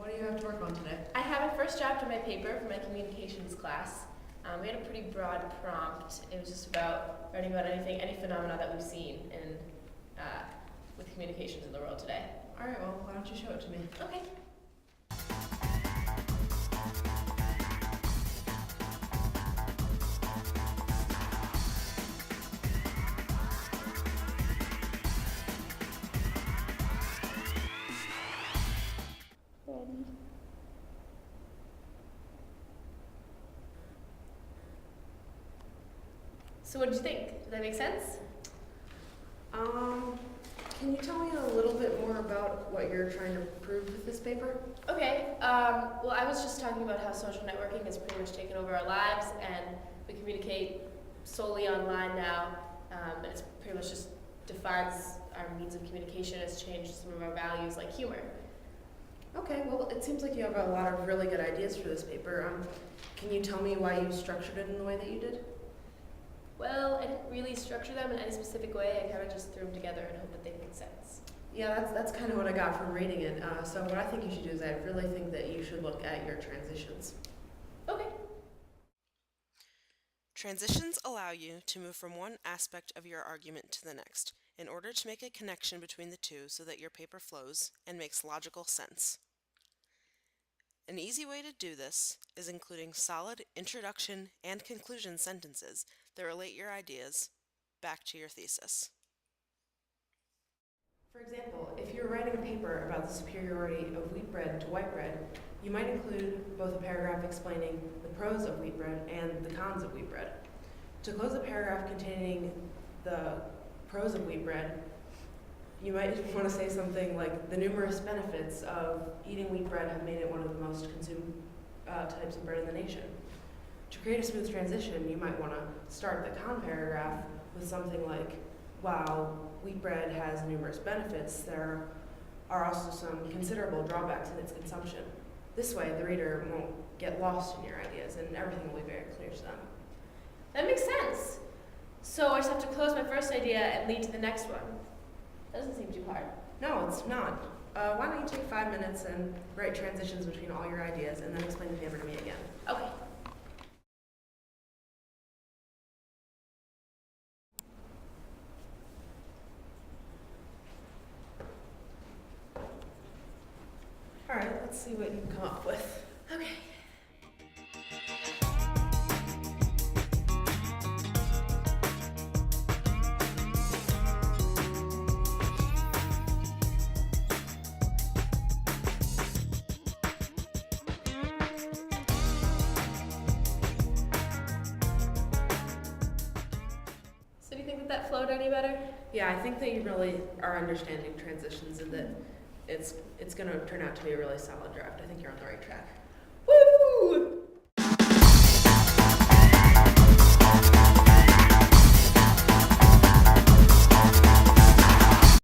what do you have to work on today? I have a first draft of my paper for my communications class. We had a pretty broad prompt. It was just about writing about any phenomena that we've seen in with communications in the world today. All right, well, why don't you show it to me? Okay. Ready. So what did you think? Did that make sense? Can you tell me a little bit more about what you're trying to prove with this paper? Okay, well, I was just talking about how social networking has pretty much taken over our lives, and we communicate solely online now, and it's pretty much just defines our means of communication. It's changed some of our values, like humor. Okay, well, it seems like you have a lot of really good ideas for this paper. Can you tell me why you structured it in the way that you did? Well, I didn't really structure them in any specific way. I kind of just threw them together and hoped that they made sense. Yeah, that's kind of what I got from reading it. So what I think you should do is I really think that you should look at your transitions. Okay. Transitions allow you to move from one aspect of your argument to the next in order to make a connection between the two so that your paper flows and makes logical sense. An easy way to do this is including solid introduction and conclusion sentences that relate your ideas back to your thesis. For example, if you're writing a paper about the superiority of wheat bread to white bread, you might include both a paragraph explaining the pros of wheat bread and the cons of wheat bread. To close a paragraph containing the pros of wheat bread, you might want to say something like, the numerous benefits of eating wheat bread have made it one of the most consumed types of bread in the nation. To create a smooth transition, you might want to start the con paragraph with something like, while wheat bread has numerous benefits, there are also some considerable drawbacks in its consumption. This way, the reader won't get lost in your ideas and everything will be very clear to them. That makes sense. So I just have to close my first idea and lead to the next one. That doesn't seem too hard. No, it's not. Why don't you take 5 minutes and write transitions between all your ideas and then explain the paper to me again? Okay. All right, let's see what you can come up with. Okay. So do you think that flowed any better? Yeah, I think that you really are understanding transitions and that it's going to turn out to be a really solid draft. I think you're on the right track.